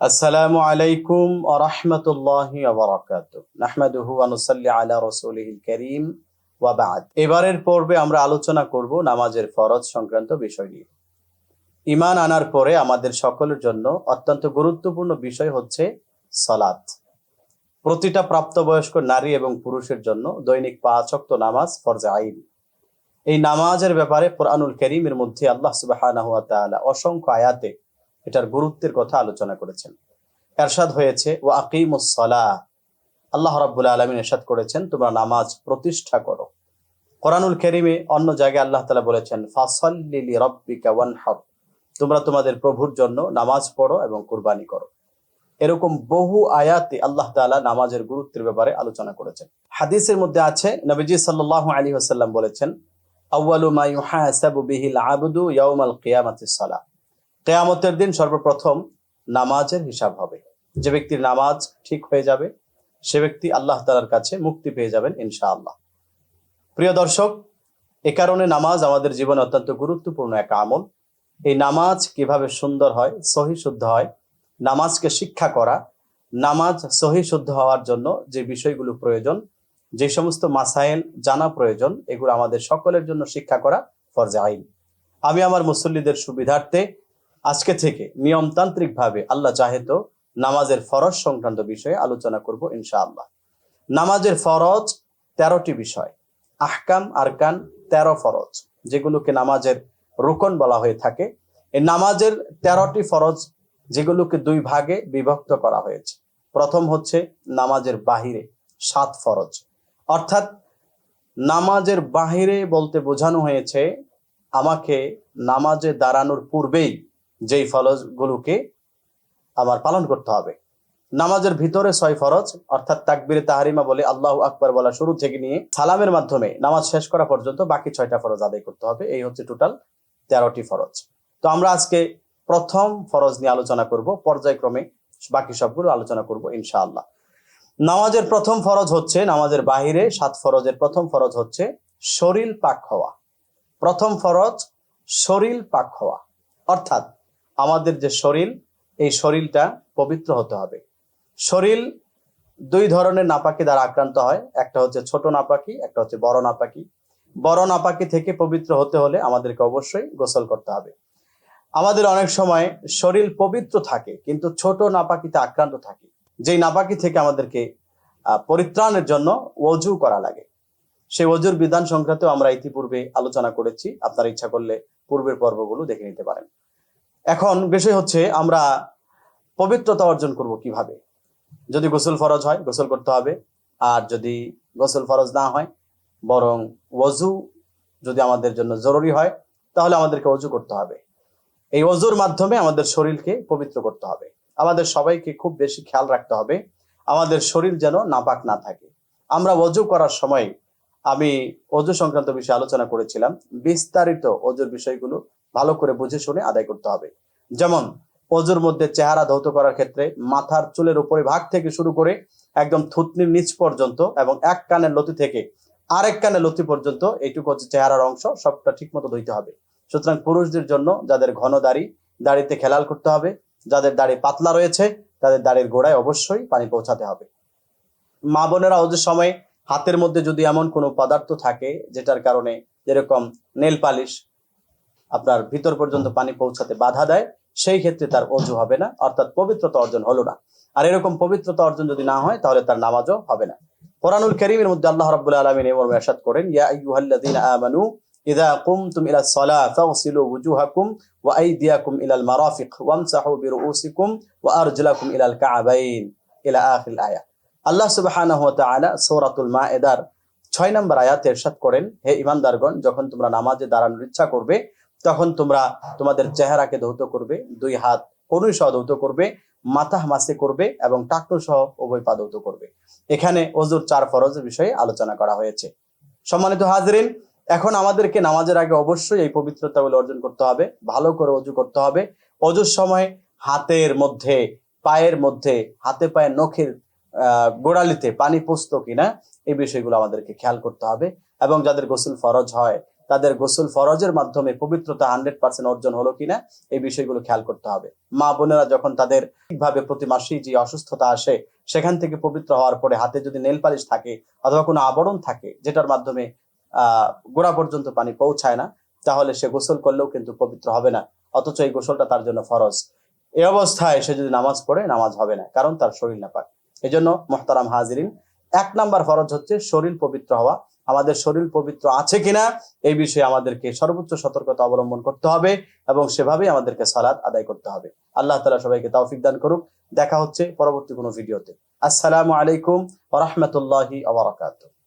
আসসালামু আলাইকুম ওয়া রাহমাতুল্লাহি ওয়া বারাকাতুহু। নাহমাদুহু ওয়া নুসাল্লি আলা রাসূলিহিল কারীম ওয়া বা'দ। এবারের পর্বে আমরা আলোচনা করব নামাজের ফরজ সংক্রান্ত বিষয় নিয়ে। ঈমান আনার পরে আমাদের সকলের জন্য অত্যন্ত গুরুত্বপূর্ণ বিষয় হচ্ছে সালাত। প্রতিটা প্রাপ্তবয়স্ক নারী এবং পুরুষের জন্য দৈনিক ৫ ওয়াক্ত নামাজ ফরজে আইন। এই নামাজের ব্যাপারে কোরআনুল কারীমের মধ্যে আল্লাহ সুবহানাহু ওয়া তাআলা অসংখ্য আয়াতে এটার গুরুত্বের কথা আলোচনা করেছেন। এরশাদ হয়েছে ওয়া আকিমুস সালাহ, আল্লাহ রাব্বুল আলামিন এরশাদ করেছেন তোমরা নামাজ প্রতিষ্ঠা করো। কোরআনুল কারীমে অন্য জায়গায় আল্লাহ তাআলা বলেছেন ফাসাল্লি লিরাব্বিকা ওয়ানহার, তোমরা তোমাদের প্রভুর জন্য নামাজ পড়ো এবং কুরবানি করো। এরকম বহু আয়াতে আল্লাহ তাআলা নামাজের গুরুত্বের ব্যাপারে আলোচনা করেছেন। হাদিসের মধ্যে আছে নবীজি সাল্লাল্লাহু আলাইহি ওয়াসাল্লাম বলেছেন আউয়ালু মা ইউহাসাবু বিহিল আবদু ইয়াউমাল কিয়ামাতিস সালাহ, কিয়ামতের দিন সর্বপ্রথম নামাজের হিসাব হবে। যে ব্যক্তির নামাজ ঠিক হয়ে যাবে সে ব্যক্তি আল্লাহ তাআলার কাছে মুক্তি পেয়ে যাবেন ইনশাআল্লাহ। প্রিয় দর্শক, এ কারণে নামাজ আমাদের জীবনে অত্যন্ত গুরুত্বপূর্ণ এক আমল। এই নামাজ কিভাবে সুন্দর হয়, সহি শুদ্ধ হয়, নামাজকে শিক্ষা করা, নামাজ সহি শুদ্ধ হওয়ার জন্য যে বিষয়গুলো প্রয়োজন, যে সমস্ত মাসাইল জানা প্রয়োজন, এগুলো আমাদের সকলের জন্য শিক্ষা করা ফরজে আইন। আমি আমার মুসল্লিদের সুবিধার্থে আজকে থেকে নিয়মতান্ত্রিকভাবে আল্লাহ চাহে তো নামাজের ফরজ সংক্রান্ত বিষয়ে আলোচনা করব ইনশাআল্লাহ। নামাজের ফরজ 13টি বিষয়, আহকাম আরকান 13 ফরজ, যেগুলোকে নামাজের রুকন বলা হয়ে থাকে। এই নামাজের 13টি ফরজ যেগুলোকে দুই ভাগে বিভক্ত করা হয়েছে। প্রথম হচ্ছে নামাজের বাহিরে 7 ফরজ, অর্থাৎ নামাজের বাহিরে বলতে বোঝানো হয়েছে আমাকে নামাজে দাঁড়ানোর পূর্বেই যেই ফরজগুলোকে আমার পালন করতে হবে। নামাজের ভিতরে 6 ফরজ, অর্থাৎ তাকবীরে তাহরিমা বলে আল্লাহু আকবার বলা শুরু থেকে নিয়ে সালামের মাধ্যমে নামাজ শেষ করা পর্যন্ত বাকি 6টা ফরজ আদায় করতে হবে। এই হচ্ছে টোটাল 13টি ফরজ। তো আমরা আজকে প্রথম ফরজ নিয়ে আলোচনা করব, পর্যায়ক্রমে বাকি সবগুলো আলোচনা করব ইনশাআল্লাহ। নামাজের প্রথম ফরজ হচ্ছে, নামাজের বাহিরে 7 ফরজের প্রথম ফরজ হচ্ছে শরীর পাক হওয়া। প্রথম ফরজ শরীর পাক হওয়া, অর্থাৎ আমাদের যে শরীর, এই শরীরটা পবিত্র হতে হবে। শরীর দুই ধরনের নাপাকি দ্বারা আক্রান্ত হয়, একটা হচ্ছে ছোট নাপাকি, একটা হচ্ছে বড় নাপাকি। বড় নাপাকি থেকে পবিত্র হতে হলে আমাদেরকে অবশ্যই গোসল করতে হবে। আমাদের অনেক সময় শরীর পবিত্র থাকে কিন্তু ছোট নাপাকিতে আক্রান্ত থাকে, যেই নাপাকি থেকে আমাদেরকে পরিত্রাণের জন্য ওযু করা লাগে। সেই ওযুর বিধান সংক্রান্তেও আমরা ইতিপূর্বে আলোচনা করেছি, আপনারা ইচ্ছা করলে পূর্বের পর্বগুলো দেখে নিতে পারেন। এখন বিষয় হচ্ছে আমরা পবিত্রতা অর্জন করব কিভাবে। যদি গোসল ফরজ হয় গোসল করতে হবে, আর যদি গোসল ফরজ না হয় বরং ওযু যদি আমাদের জন্য জরুরি হয় তাহলে আমাদেরকে ওযু করতে হবে। এই ওযুর মাধ্যমে আমাদের শরীরকে পবিত্র করতে হবে। আমাদের সবাইকে খুব বেশি খেয়াল রাখতে হবে আমাদের শরীর যেন নাপাক না থাকে। আমরা ওযু করার সময় আমি ওযু সংক্রান্ত বিষয়ে আলোচনা করেছিলাম, বিস্তারিত ওযুর বিষয়গুলো ভালো করে বুঝে শুনে আদায় করতে হবে। যেমন ওযুর মধ্যে চেহারা ধৌত করার ক্ষেত্রে মাথার চুলের উপরে ভাগ থেকে শুরু করে একদম থুতনির নিচ পর্যন্ত এবং এক কানের লতি থেকে আরেক কানের লতি পর্যন্ত এইটুকু হচ্ছে চেহারার অংশ, সবটা ঠিক মতো ধুইতে হবে। সুতরাং পুরুষদের জন্য যাদের ঘন দাড়ি, দাড়িতে খেয়াল করতে হবে। যাদের দাড়ি পাতলা রয়েছে তাদের দাড়ির গোড়ায় অবশ্যই পানি পৌঁছাতে হবে। মা বোনেরা ওযুর সময় হাতের মধ্যে যদি এমন কোনো পদার্থ থাকে যেটার কারণে, যেরকম নেল পালিশ, আপনার ভিতর পর্যন্ত পানি পৌঁছাতে বাধা দেয়, সেই ক্ষেত্রে তার ওযু হবে না, অর্থাৎ পবিত্রতা অর্জন হলো না। আর এরকম পবিত্রতা অর্জন যদি না হয় তাহলে তার নামাজও হবে না। কোরআনুল কারীমের মধ্যে আল্লাহ রাব্বুল আলামিন এই মর্মে ইরশাদ করেন ইয়া আইয়ুহাল্লাযীনা আমানু ইযা কুমতুম ইলাস সালাতি ফাগসিলু ওয়ুজুহাকুম ওয়া আইদিয়াকুম ইলাল মারাফিক ওয়ামসাহু বিরুউসিকুম ওয়া আরজুলাকুম ইলাল কা'বাইন ইলা আখির আয়াত। আল্লাহ সুবহানাহু ওয়া তাআলা সূরাতুল মায়েদার 6 নম্বর আয়াতে ইরশাদ করেন, হে ঈমানদারগণ, যখন তোমরা নামাজে দাঁড়ানোর ইচ্ছা করবে তখন তোমরা তোমাদের চেহারাকে ধৌত করবে, দুই হাত কনুই সহ ধৌত করবে, মাথা মাসে করবে এবং টাকনু সহ উভয় পা ধৌত করবে। এখানে ওযুর 4 ফরজের বিষয়ে আলোচনা করা হয়েছে। সম্মানিত হাজিরিন, এখন আমাদেরকে নামাজের আগে অবশ্যই এই পবিত্রতাগুলো অর্জন করতে হবে, ভালো করে ওযু করতে হবে। ওযুর সময় হাতের মধ্যে, পায়ের মধ্যে, হাতে পায়ের নখের গোড়ালিতে পানি পৌঁছতো কিনা এই বিষয়গুলো আমাদেরকে খেয়াল করতে হবে। এবং যাদের গোসল ফরজ হয় তাদের গোসল ফরজের মাধ্যমে পবিত্রতা 100% অর্জন হলো কিনা এই বিষয়গুলো খেয়াল করতে হবে। মা বোনেরা যখন তাদের ঠিকভাবে প্রতি মাসেই যে অসুস্থতা আসে সেখান থেকে পবিত্র হওয়ার পরে হাতে যদি নেল পালিশ থাকে অথবা কোনো আবরণ থাকে যেটার মাধ্যমে গোড়া পর্যন্ত পানি পৌঁছায় না, তাহলে সে গোসল করলেও কিন্তু পবিত্র হবে না, অথচ এই গোসলটা তার জন্য ফরজ। এই অবস্থায় সে যদি নামাজ পড়ে নামাজ হবে না, কারণ তার শরীর নাপাক। এই জন্য মোহতারাম হাজিরিন, 1 নাম্বার ফরজ হচ্ছে শরীর পবিত্র হওয়া। আমাদের শরীর পবিত্র আছে কিনা এই বিষয়ে আমাদেরকে সর্বোচ্চ সতর্কতা অবলম্বন করতে হবে এবং সেভাবেই আমাদেরকে সালাত আদায় করতে হবে। আল্লাহ তাআলা সবাইকে তৌফিক দান করুক। দেখা হচ্ছে পরবর্তী কোনো ভিডিওতে। আসসালামু আলাইকুম ওয়া রাহমাতুল্লাহি ওয়া বারাকাতুহু।